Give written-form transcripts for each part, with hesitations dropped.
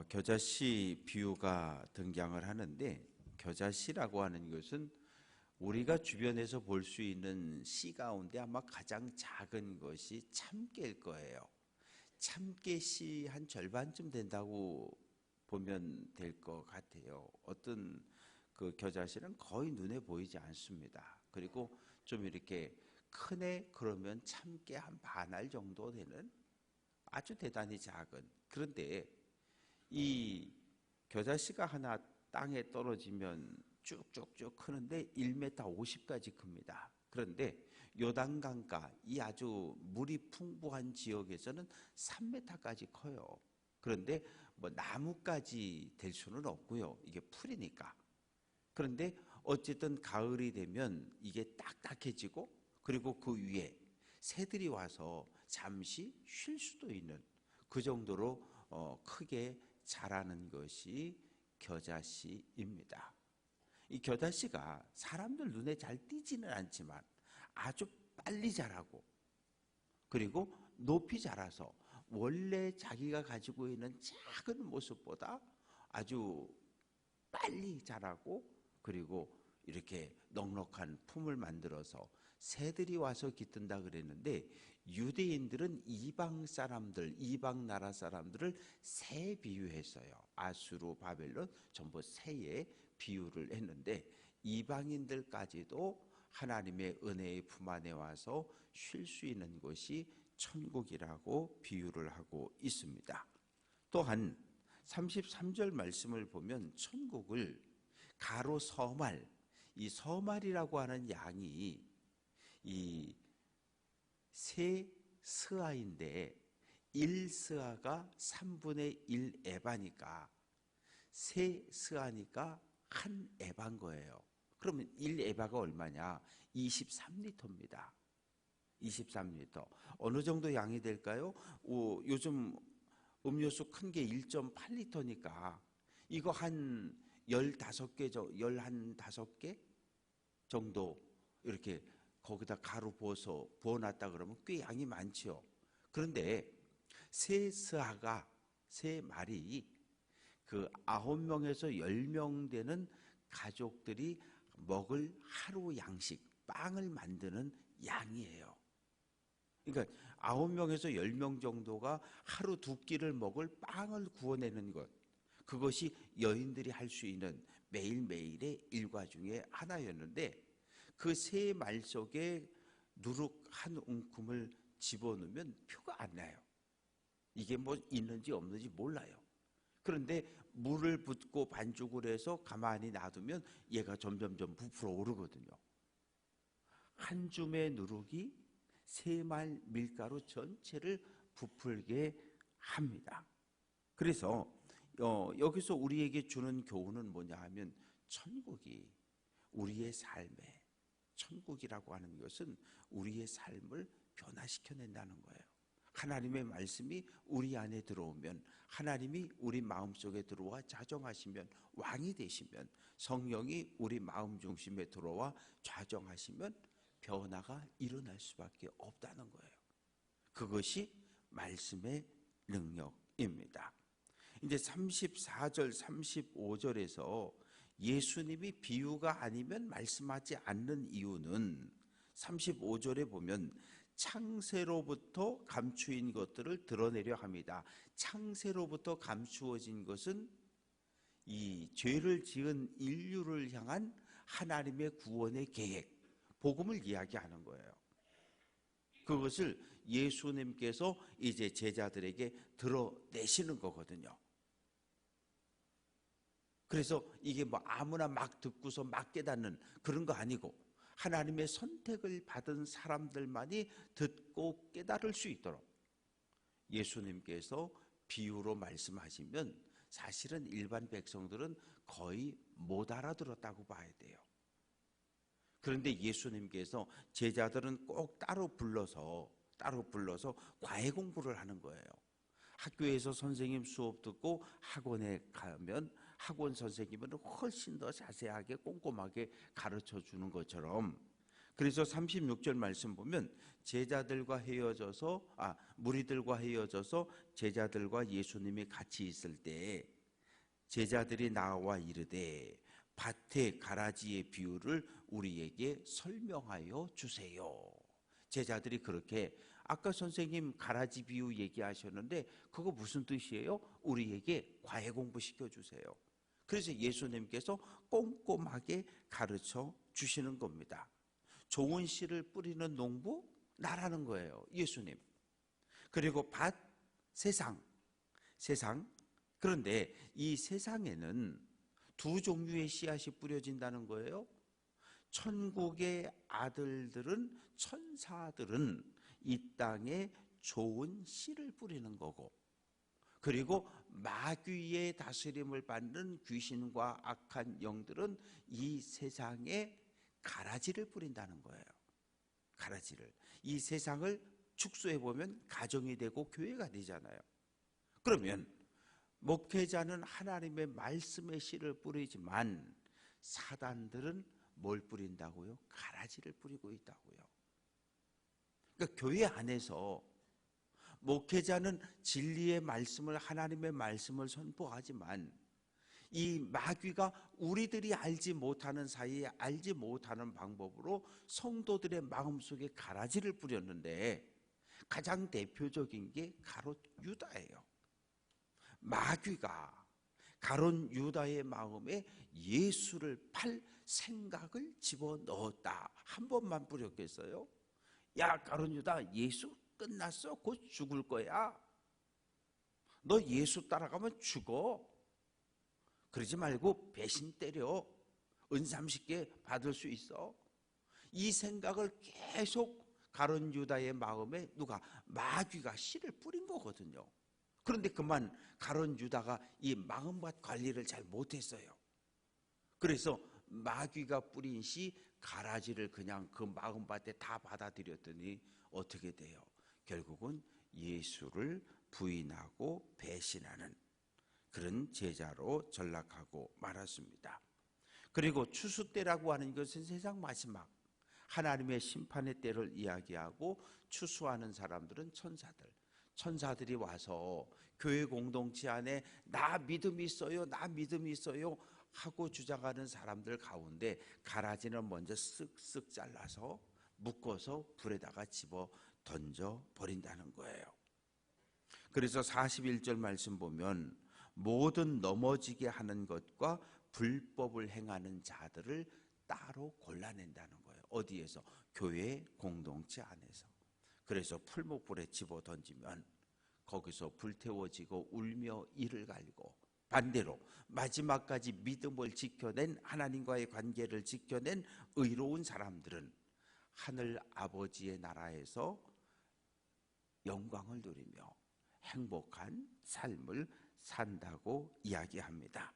겨자씨 비유가 등장을 하는데, 겨자씨라고 하는 것은 우리가 주변에서 볼 수 있는 씨 가운데 아마 가장 작은 것이 참깨일 거예요. 참깨 씨 한 절반쯤 된다고 보면 될 것 같아요. 어떤 그 겨자씨는 거의 눈에 보이지 않습니다. 그리고 좀 이렇게 크네 그러면 참깨 한 반알 정도 되는 아주 대단히 작은, 그런데 이 겨자씨가 하나 땅에 떨어지면 쭉쭉쭉 크는데 1m 50까지 큽니다. 그런데 요단강가 이 아주 물이 풍부한 지역에서는 3m까지 커요. 그런데 뭐 나무까지 될 수는 없고요. 이게 풀이니까. 그런데 어쨌든 가을이 되면 이게 딱딱해지고, 그리고 그 위에 새들이 와서 잠시 쉴 수도 있는 그 정도로 크게 자라는 것이 겨자씨입니다. 이 겨자씨가 사람들 눈에 잘 띄지는 않지만 아주 빨리 자라고, 그리고 높이 자라서 원래 자기가 가지고 있는 작은 모습보다 아주 빨리 자라고, 그리고 이렇게 넉넉한 품을 만들어서 새들이 와서 깃든다 그랬는데, 유대인들은 이방 사람들, 이방 나라 사람들을 새에 비유했어요. 아수르, 바벨론 전부 새에 비유를 했는데, 이방인들까지도 하나님의 은혜의 품 안에 와서 쉴 수 있는 곳이 천국이라고 비유를 하고 있습니다. 또한 33절 말씀을 보면 천국을 가로 서말, 이 서말이라고 하는 양이 이 세 스아인데 1스아가 3분의 1 에바니까 세 스아니까 한 에바인 거예요. 그러면 1 에바가 얼마냐? 23리터입니다. 23리터. 어느 정도 양이 될까요? 요즘 음료수 큰 게 1.8리터니까 이거 한 15개, 15개 정도 이렇게 거기다 가루 부어놨다 그러면 꽤 양이 많죠. 그런데 세 스아가, 세 말이 그 9명에서 10명 되는 가족들이 먹을 하루 양식, 빵을 만드는 양이에요. 그러니까 9명에서 10명 정도가 하루 두 끼를 먹을 빵을 구워내는 것, 그것이 여인들이 할 수 있는 매일매일의 일과 중에 하나였는데, 그 세 말 속에 누룩 한 움큼을 집어넣으면 표가 안 나요. 이게 뭐 있는지 없는지 몰라요. 그런데 물을 붓고 반죽을 해서 가만히 놔두면 얘가 점점점 부풀어 오르거든요. 한 줌의 누룩이 세 말 밀가루 전체를 부풀게 합니다. 그래서 여기서 우리에게 주는 교훈은 뭐냐 하면, 천국이 우리의 삶에, 천국이라고 하는 것은 우리의 삶을 변화시켜낸다는 거예요. 하나님의 말씀이 우리 안에 들어오면, 하나님이 우리 마음속에 들어와 좌정하시면, 왕이 되시면, 성령이 우리 마음 중심에 들어와 좌정하시면 변화가 일어날 수밖에 없다는 거예요. 그것이 말씀의 능력입니다. 이제 34절, 35절에서 예수님이 비유가 아니면 말씀하지 않는 이유는 35절에 보면 창세로부터 감추인 것들을 드러내려 합니다. 창세로부터 감추어진 것은 이 죄를 지은 인류를 향한 하나님의 구원의 계획, 복음을 이야기하는 거예요. 그것을 예수님께서 이제 제자들에게 드러내시는 거거든요. 그래서 이게 뭐 아무나 막 듣고서 막 깨닫는 그런 거 아니고, 하나님의 선택을 받은 사람들만이 듣고 깨달을 수 있도록 예수님께서 비유로 말씀하시면 사실은 일반 백성들은 거의 못 알아들었다고 봐야 돼요. 그런데 예수님께서 제자들은 꼭 따로 불러서 과외 공부를 하는 거예요. 학교에서 선생님 수업 듣고 학원에 가면 학원 선생님은 훨씬 더 자세하게 꼼꼼하게 가르쳐 주는 것처럼, 그래서 36절 말씀 보면 무리들과 헤어져서 제자들과 예수님이 같이 있을 때 제자들이 나와 이르되 밭의 가라지의 비유를 우리에게 설명하여 주세요. 제자들이 그렇게 아까 선생님 가라지 비유 얘기하셨는데 그거 무슨 뜻이에요? 우리에게 과외 공부시켜 주세요. 그래서 예수님께서 꼼꼼하게 가르쳐 주시는 겁니다. 좋은 씨를 뿌리는 농부 나라는 거예요. 예수님. 그리고 밭, 세상. 그런데 이 세상에는 두 종류의 씨앗이 뿌려진다는 거예요. 천국의 아들들은, 천사들은 이 땅에 좋은 씨를 뿌리는 거고, 그리고 마귀의 다스림을 받는 귀신과 악한 영들은 이 세상에 가라지를 뿌린다는 거예요. 가라지를. 이 세상을 축소해 보면 가정이 되고 교회가 되잖아요. 그러면 목회자는 하나님의 말씀의 씨를 뿌리지만 사단들은 뭘 뿌린다고요? 가라지를 뿌리고 있다고요. 그러니까 교회 안에서 목회자는 진리의 말씀을, 하나님의 말씀을 선포하지만 이 마귀가 우리들이 알지 못하는 사이에 알지 못하는 방법으로 성도들의 마음속에 가라지를 뿌렸는데 가장 대표적인 게 가롯 유다예요. 마귀가 가롯 유다의 마음에 예수를 팔 생각을 집어넣었다. 한 번만 뿌렸겠어요? 야, 가롯 유다, 예수 끝났어. 곧 죽을 거야. 너 예수 따라가면 죽어. 그러지 말고 배신 때려. 은 30개 받을 수 있어. 이 생각을 계속 가룟 유다의 마음에 누가? 마귀가 씨를 뿌린 거거든요. 그런데 그만 가룟 유다가 이 마음밭 관리를 잘 못했어요. 그래서 마귀가 뿌린 씨 가라지를 그냥 그 마음밭에 다 받아들였더니 어떻게 돼요? 결국은 예수를 부인하고 배신하는 그런 제자로 전락하고 말았습니다. 그리고 추수 때라고 하는 것은 세상 마지막 하나님의 심판의 때를 이야기하고, 추수하는 사람들은 천사들. 천사들이 와서 교회 공동체 안에 나 믿음이 있어요, 나 믿음이 있어요 하고 주장하는 사람들 가운데 가라지는 먼저 쓱쓱 잘라서 묶어서 불에다가 집어 던져 버린다는 거예요. 그래서 41절 말씀 보면 모든 넘어지게 하는 것과 불법을 행하는 자들을 따로 골라낸다는 거예요. 어디에서? 교회 공동체 안에서. 그래서 풀목불에 집어 던지면 거기서 불태워지고 울며 이를 갈고, 반대로 마지막까지 믿음을 지켜낸, 하나님과의 관계를 지켜낸 의로운 사람들은 하늘 아버지의 나라에서 영광을 누리며 행복한 삶을 산다고 이야기합니다.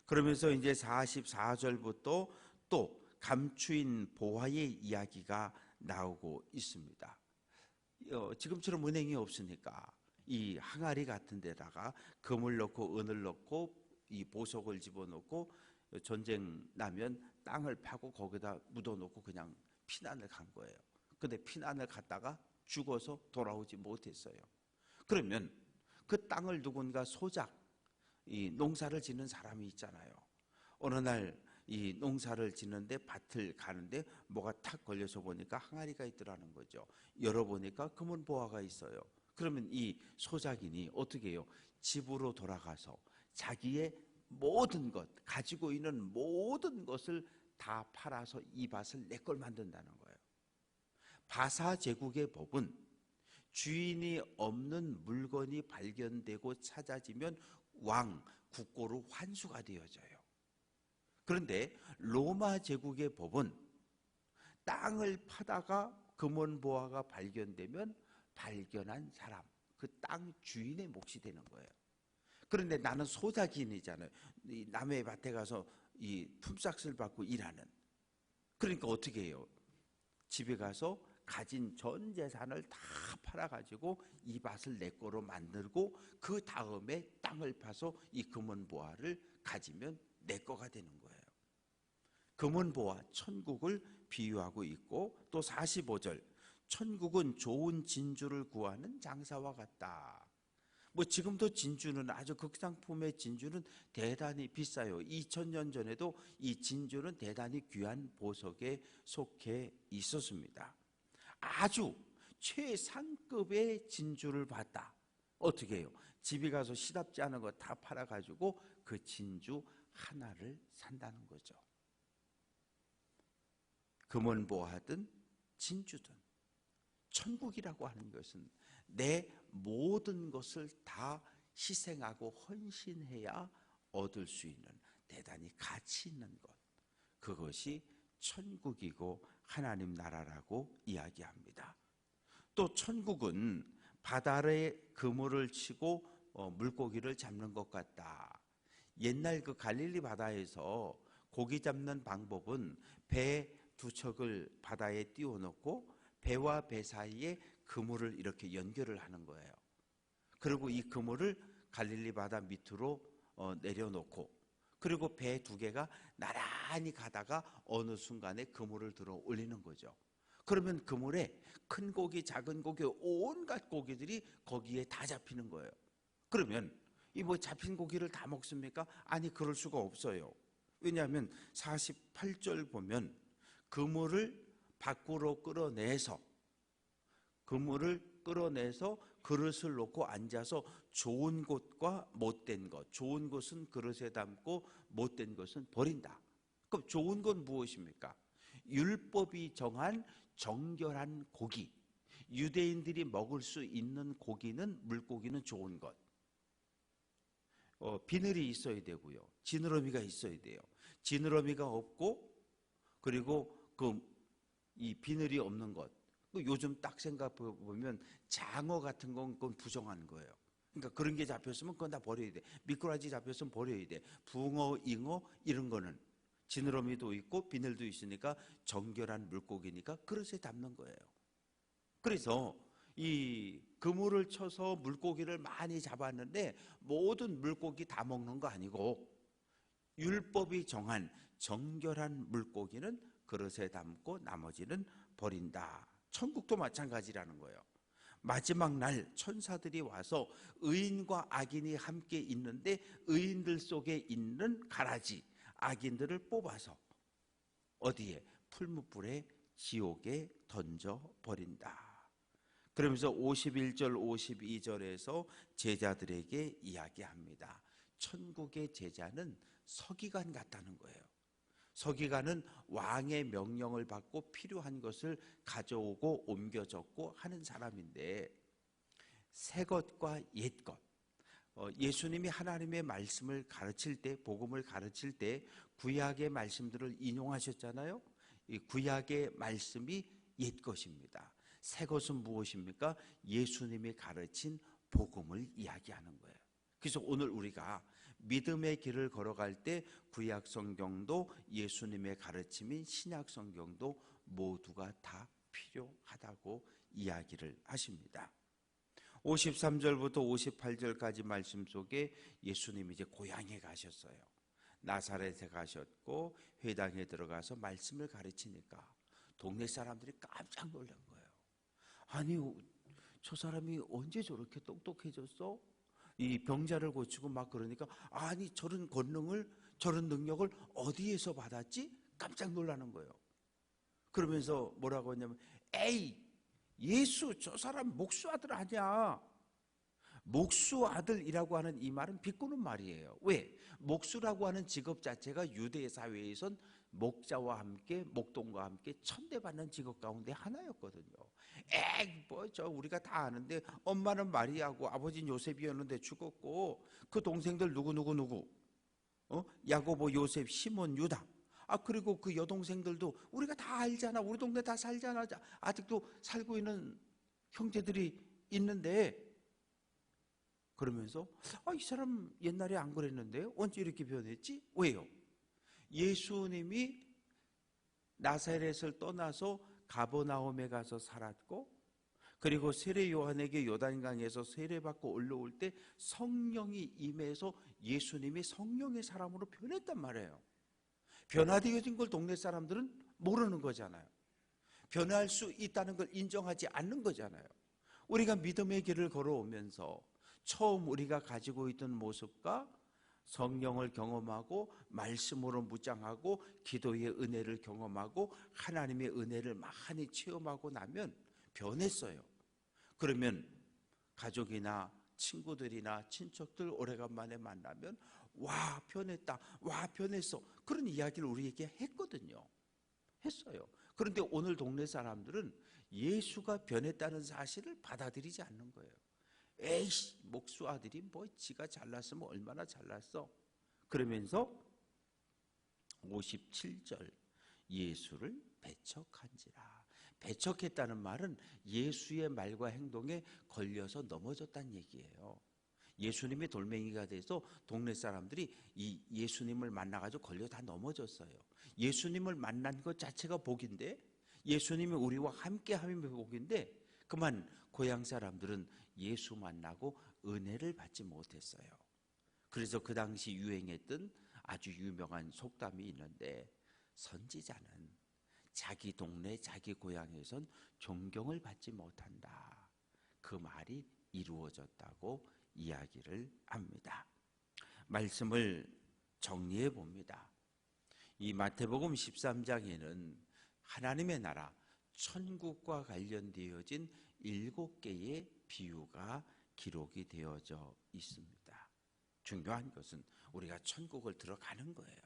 그러면서 이제 44절부터 또 감추인 보화의 이야기가 나오고 있습니다. 지금처럼 은행이 없으니까 이 항아리 같은 데다가 금을 넣고 은을 넣고 이 보석을 집어넣고 전쟁 나면 땅을 파고 거기다 묻어놓고 그냥 피난을 간 거예요. 근데 피난을 갔다가 죽어서 돌아오지 못했어요. 그러면 그 땅을 누군가 소작, 이 농사를 짓는 사람이 있잖아요. 어느 날 이 농사를 짓는데 밭을 가는데 뭐가 탁 걸려서 보니까 항아리가 있더라는 거죠. 열어보니까 금은 보화가 있어요. 그러면 이 소작인이 어떻게 해요? 집으로 돌아가서 자기의 모든 것, 가지고 있는 모든 것을 다 팔아서 이 밭을 내 걸 만든다는 거예요. 바사 제국의 법은 주인이 없는 물건이 발견되고 찾아지면 왕, 국고로 환수가 되어져요. 그런데 로마 제국의 법은 땅을 파다가 금원보화가 발견되면 발견한 사람, 그 땅 주인의 몫이 되는 거예요. 그런데 나는 소작인이잖아요. 남의 밭에 가서 이 품삯을 받고 일하는. 그러니까 어떻게 해요? 집에 가서 가진 전 재산을 다 팔아가지고 이 밭을 내 거로 만들고 그 다음에 땅을 파서 이 금은보화를 가지면 내 거가 되는 거예요. 금은보화, 천국을 비유하고 있고, 또 45절 천국은 좋은 진주를 구하는 장사와 같다. 뭐 지금도 진주는 아주 극상품의 진주는 대단히 비싸요. 2000년 전에도 이 진주는 대단히 귀한 보석에 속해 있었습니다. 아주 최상급의 진주를 봤다. 어떻게 해요? 집에 가서 시답지 않은 거 다 팔아가지고 그 진주 하나를 산다는 거죠. 금은 보화든 진주든 천국이라고 하는 것은 내 모든 것을 다 희생하고 헌신해야 얻을 수 있는 대단히 가치 있는 것, 그것이 천국이고 하나님 나라라고 이야기합니다. 또 천국은 바다에 그물을 치고 물고기를 잡는 것 같다. 옛날 그 갈릴리 바다에서 고기 잡는 방법은 배 두 척을 바다에 띄워놓고 배와 배 사이에 그물을 이렇게 연결을 하는 거예요. 그리고 이 그물을 갈릴리 바다 밑으로 내려놓고, 그리고 배 두 개가 나란히 가다가 어느 순간에 그물을 들어 올리는 거죠. 그러면 그물에 큰 고기, 작은 고기, 온갖 고기들이 거기에 다 잡히는 거예요. 그러면 이 뭐 잡힌 고기를 다 먹습니까? 아니, 그럴 수가 없어요. 왜냐하면 48절 보면 그물을 밖으로 끌어내서 그릇을 놓고 앉아서 좋은 것과 못된 것, 좋은 것은 그릇에 담고 못된 것은 버린다. 그럼 좋은 건 무엇입니까? 율법이 정한 정결한 고기, 유대인들이 먹을 수 있는 고기는, 물고기는 좋은 것. 비늘이 있어야 되고요, 지느러미가 있어야 돼요. 지느러미가 없고, 그리고 이 비늘이 없는 것, 요즘 딱 생각해 보면 장어 같은 건 그건 부정한 거예요. 그러니까 그런 게 잡혔으면 그건 다 버려야 돼. 미꾸라지 잡혔으면 버려야 돼. 붕어, 잉어 이런 거는 지느러미도 있고 비늘도 있으니까 정결한 물고기니까 그릇에 담는 거예요. 그래서 이 그물을 쳐서 물고기를 많이 잡았는데 모든 물고기 다 먹는 거 아니고 율법이 정한 정결한 물고기는 그릇에 담고 나머지는 버린다. 천국도 마찬가지라는 거예요. 마지막 날 천사들이 와서 의인과 악인이 함께 있는데 의인들 속에 있는 가라지, 악인들을 뽑아서 어디에? 풀무불에, 지옥에 던져 버린다. 그러면서 51절 52절에서 제자들에게 이야기합니다. 천국의 제자는 서기관 같다는 거예요. 서기관은 왕의 명령을 받고 필요한 것을 가져오고 옮겨 적고 하는 사람인데, 새 것과 옛 것, 예수님이 하나님의 말씀을 가르칠 때, 복음을 가르칠 때 구약의 말씀들을 인용하셨잖아요. 이 구약의 말씀이 옛 것입니다. 새 것은 무엇입니까? 예수님이 가르친 복음을 이야기하는 거예요. 그래서 오늘 우리가 믿음의 길을 걸어갈 때 구약 성경도 예수님의 가르침인 신약 성경도 모두가 다 필요하다고 이야기를 하십니다. 53절부터 58절까지 말씀 속에 예수님이 이제 고향에 가셨어요. 나사렛에 가셨고 회당에 들어가서 말씀을 가르치니까 동네 사람들이 깜짝 놀란 거예요. 아니, 저 사람이 언제 저렇게 똑똑해졌어? 이 병자를 고치고 막 그러니까, 아니, 저런 권능을, 저런 능력을 어디에서 받았지? 깜짝 놀라는 거예요. 그러면서 뭐라고 하냐면, 에이, 예수, 저 사람 목수 아들 아니야. 목수 아들이라고 하는 이 말은 비꼬는 말이에요. 왜? 목수라고 하는 직업 자체가 유대 사회에선 목자와 함께, 목동과 함께 천대받는 직업 가운데 하나였거든요. 에이, 뭐 저 우리가 다 아는데, 엄마는 마리아고 아버지는 요셉이었는데 죽었고, 그 동생들 누구 야고보, 요셉, 시몬, 유다, 그리고 그 여동생들도 우리가 다 알잖아. 우리 동네 다 살잖아. 아직도 살고 있는 형제들이 있는데, 그러면서 이 사람 옛날에 안 그랬는데 언제 이렇게 변했지? 왜요? 예수님이 나사렛을 떠나서 가버나움에 가서 살았고, 그리고 세례 요한에게 요단강에서 세례받고 올라올 때 성령이 임해서 예수님이 성령의 사람으로 변했단 말이에요. 변화되어진 걸 동네 사람들은 모르는 거잖아요. 변화할 수 있다는 걸 인정하지 않는 거잖아요. 우리가 믿음의 길을 걸어오면서 처음 우리가 가지고 있던 모습과 성령을 경험하고 말씀으로 무장하고 기도의 은혜를 경험하고 하나님의 은혜를 많이 체험하고 나면 변했어요. 그러면 가족이나 친구들이나 친척들 오래간만에 만나면 와 변했다, 와 변했어, 그런 이야기를 우리에게 했거든요. 했어요. 그런데 오늘 동네 사람들은 예수가 변했다는 사실을 받아들이지 않는 거예요. 에이씨, 목수 아들이 뭐 지가 잘났으면 얼마나 잘났어. 그러면서 57절 예수를 배척한지라. 배척했다는 말은 예수의 말과 행동에 걸려서 넘어졌다는 얘기예요. 예수님이 돌멩이가 돼서 동네 사람들이 이 예수님을 만나가지고 걸려 다 넘어졌어요. 예수님을 만난 것 자체가 복인데, 예수님이 우리와 함께하면 복인데, 그만 고향 사람들은 예수 만나고 은혜를 받지 못했어요. 그래서 그 당시 유행했던 아주 유명한 속담이 있는데, 선지자는 자기 동네 자기 고향에선 존경을 받지 못한다. 그 말이 이루어졌다고 이야기를 합니다. 말씀을 정리해 봅니다. 이 마태복음 13장에는 하나님의 나라 천국과 관련되어진 7개의 비유가 기록이 되어져 있습니다. 중요한 것은 우리가 천국을 들어가는 거예요.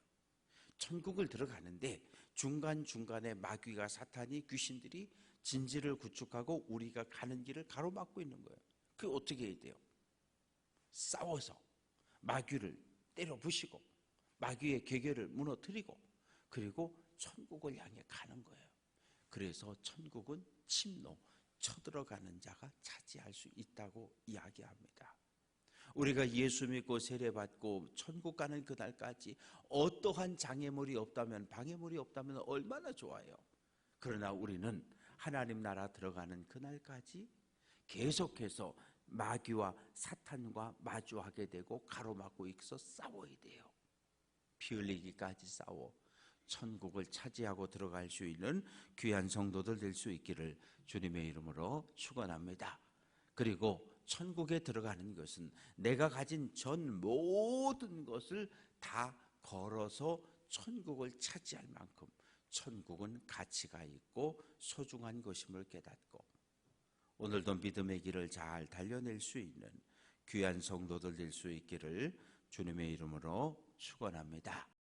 천국을 들어가는데 중간중간에 마귀가, 사탄이, 귀신들이 진지를 구축하고 우리가 가는 길을 가로막고 있는 거예요. 그게 어떻게 해야 돼요? 싸워서 마귀를 때려 부시고 마귀의 계계를 무너뜨리고 그리고 천국을 향해 가는 거예요. 그래서 천국은 침노, 쳐들어가는 자가 차지할 수 있다고 이야기합니다. 우리가 예수 믿고 세례받고 천국 가는 그날까지 어떠한 장애물이 없다면, 방해물이 없다면 얼마나 좋아요. 그러나 우리는 하나님 나라 들어가는 그날까지 계속해서 마귀와 사탄과 마주하게 되고 가로막고 있어 싸워야 돼요. 피 흘리기까지 싸워 천국을 차지하고 들어갈 수 있는 귀한 성도들 될 수 있기를 주님의 이름으로 축원합니다. 그리고 천국에 들어가는 것은 내가 가진 전 모든 것을 다 걸어서 천국을 차지할 만큼 천국은 가치가 있고 소중한 것임을 깨닫고 오늘도 믿음의 길을 잘 달려낼 수 있는 귀한 성도들 될 수 있기를 주님의 이름으로 축원합니다.